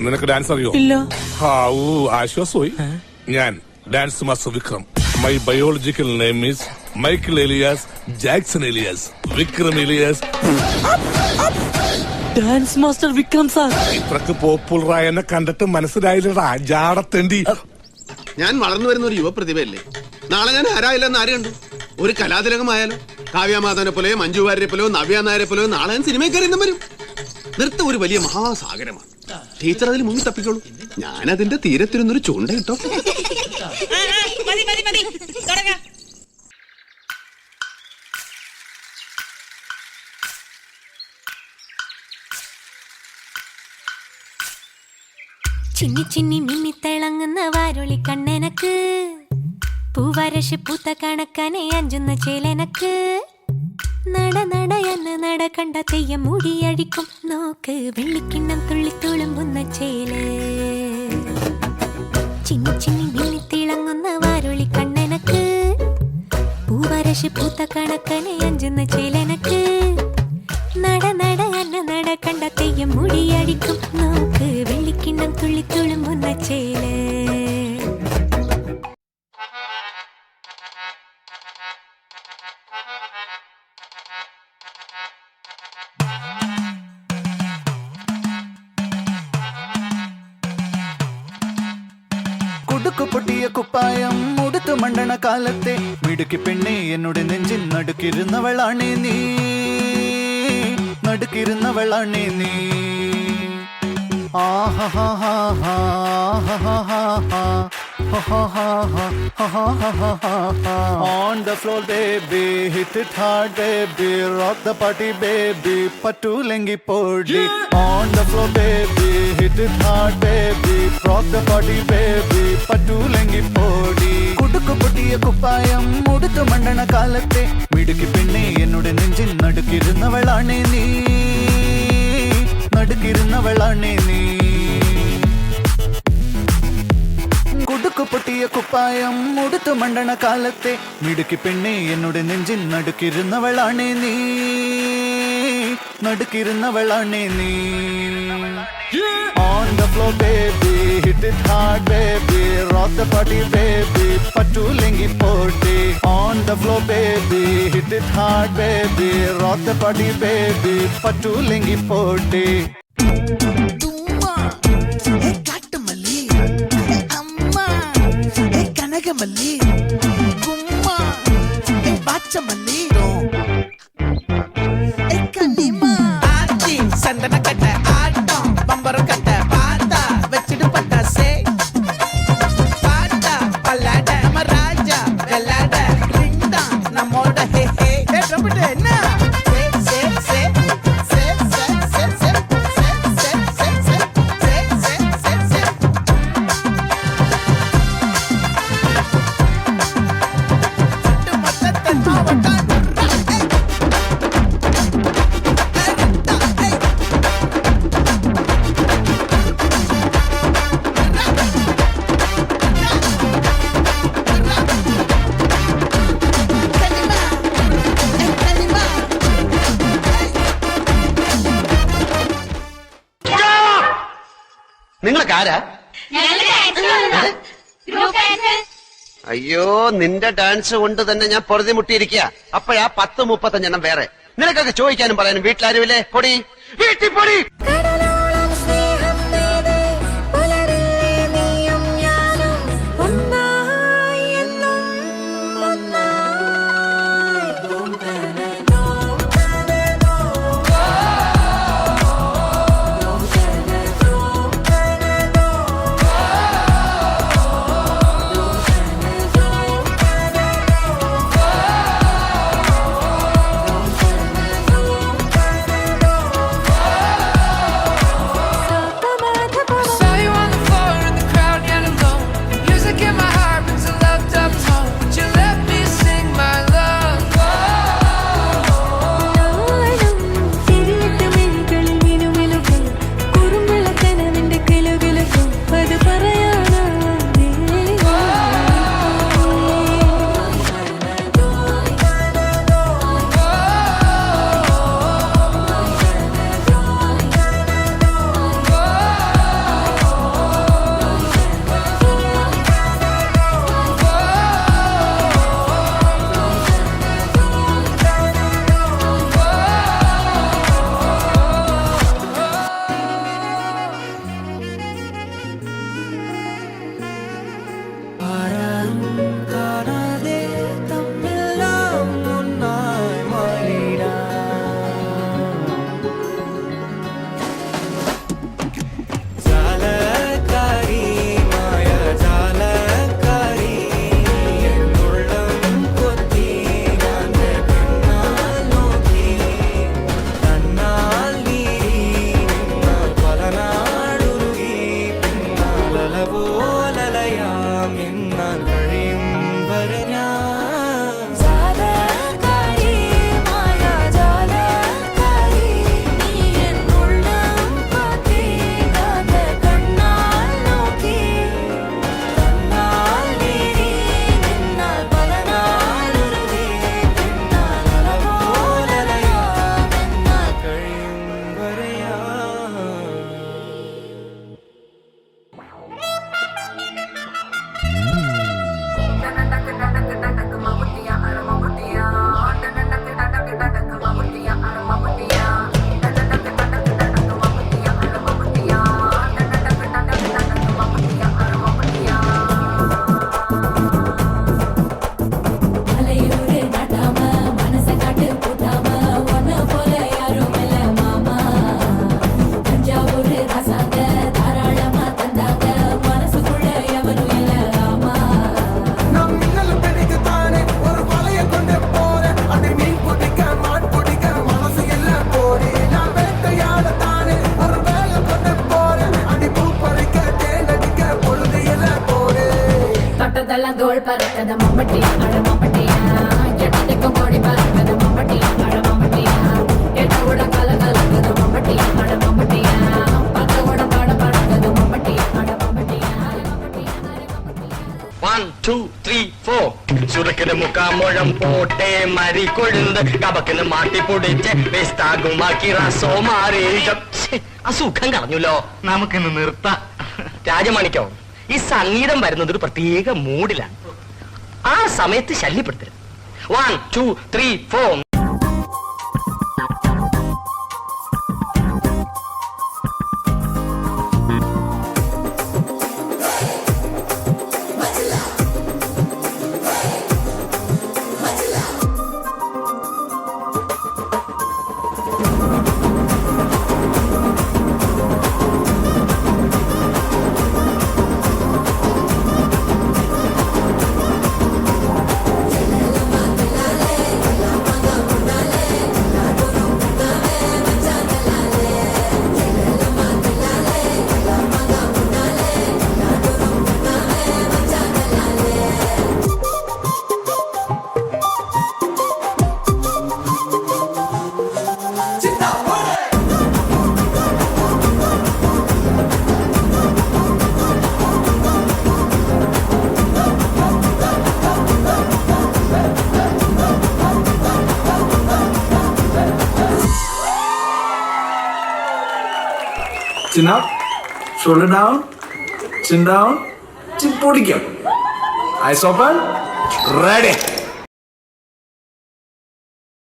നിനക്ക് ഡാൻസ് അറിയോ? ഇല്ല. ആശ്വാസമായി. ഞാൻ dance master Vikram. My biological name is Michael alias Jackson alias Vikram alias. Dance master Vikram sir. ഇത്രക്ക് പോപ്പുലറായ എന്നെ കണ്ടിട്ട് മനസ്സിലായില്ലടാ ജാടത്തേണ്ടി. ഞാൻ വളർന്നു വരുന്ന ഒരു യുവപ്രതിഭയല്ലേ. നാളെ ഞാൻ ആരായില്ലെന്ന് ആര് കണ്ടു? ഒരു കലാതിലകമായാലോ, കാവ്യമാധവനെ പോലെയോ മഞ്ജു വാര്യരെ പോലെയോ നവ്യ നായരെ പോലെയോ നാളെ ഞാൻ സിനിമയിൽ കയറി വരും. നൃത്തം ഒരു വലിയ മഹാസാഗരമാണ്. ടീച്ചർ അതിൽ മുങ്ങി തപ്പിക്കോളൂ. ഞാനതിന്റെ തീരത്തിരുന്നൊരു ചൂണ്ട കിട്ടോ. ചിന്നി ചിന്നി മിന്നി തിളങ്ങുന്ന വാരൊളി കണ്ണെനക്ക്, പൂവരശ് പൂത്ത കണക്കനെ അഞ്ചുന്ന ചേലനക്ക്, നട നടയെന്ന് നട കണ്ട തെയ്യം മുടിയഴിക്കും നോക്ക്, വെള്ളിക്കിണ്ണം തുള്ളി തുളുമ്പുന്ന ചേല്. ചിന്നി ചിന്നി മിന്നി തിളങ്ങുന്ന വാരൊളി കണ്ണെനക്ക്, പൂവരശ് പൂത്ത കണക്കനെ അഞ്ചുന്ന ചേലനക്ക്, നട നടയെന്ന് നട കണ്ട തെയ്യം മുടിയഴിക്കും നോക്ക്, വെള്ളിക്കിണ്ണം തുള്ളി തുളുമ്പുന്ന ചേല്. കുടുക്കു പൊട്ടിയ കുപ്പായം മുടുത്തു മണ്ടണ കാലത്തെ മിടുക്കി പെണ്ണെ എന്നോട് നെഞ്ചിൻ നടുക്കിരുന്നവളാണേ നീ, നടുക്കിരുന്നവളാണേ നീ. On the floor baby, hit it hard baby, rock the party baby, patulengi podi. On the floor baby, hit it hard baby, rock the party baby, patulengi podi. കുടുക്കു പൊട്ടിയ കുപ്പായം മുടുത്തു മണ്ടണ കാലത്തെ മിടുക്കി പെണ്ണെ എന്നോട് നെഞ്ചിൻ നടുക്കിരുന്നവളാണേ നീ, നടുക്കിരുന്നവളാണേ നീ. കുടുക്കു പൊട്ടിയ കുപ്പായം മുടുത്തു മണ്ടണ കാലത്തെ മിടുക്കി പെണ്ണെ എന്നോട് നെഞ്ചിൻ നടുക്കിരുന്നവളാണേ നീ, നടുക്കിരുന്നവളാണേ നീ. On the floor baby, hit it hard baby, rock the party baby, patulengi podi. On the floor baby, hit it hard baby, rock the party baby, patulengi podi. మల్లి గుమ్మ బాచ్చ మల్లి కన్నిమా ఆర్చి సందన కట్ట ఆటం బంబరు కట్ట పాత వెచ్చిడు పట్టాసే పాట పల్లాడ నమ రాజా వెల్లాడ రిండా నమోడ హే హే ఏ ట్రంపెట్ ఎన్నా సే సే సే సే సే సే సే సే సే సే సే సే നിങ്ങളൊക്കെ ആരാ? അയ്യോ, നിന്റെ ഡാൻസ് കൊണ്ട് തന്നെ ഞാൻ പൊറുതി മുട്ടിയിരിക്കുക. അപ്പോഴാ 10-35 വേറെ. നിനക്കൊക്കെ ചോദിക്കാനും പറയാനും വീട്ടിലാരുമില്ലേ? പൊടി വീട്ടിൽ പൊടി. കണക്കിന് മുക്കാമുഴം പോട്ടെ മരി കൊഴുന്ന് കബക്കിന് മാട്ടി പൊടിച്ച് വിസ്താകുമാക്കി റസോ മാറി ആ സുഖം കളഞ്ഞല്ലോ. നമുക്കിന്ന് നിർത്താം. രാജമാണിക്കോ, ഈ സംഗീതം വരുന്നത് ഒരു പ്രത്യേക മൂഡിലാണ്. ആ സമയത്ത് ശല്യപ്പെടുത്തരുത്. 1 2 3 4. Chin up, shoulder down, chin down, chin പൊടിക്കാം. Eyes open, ready.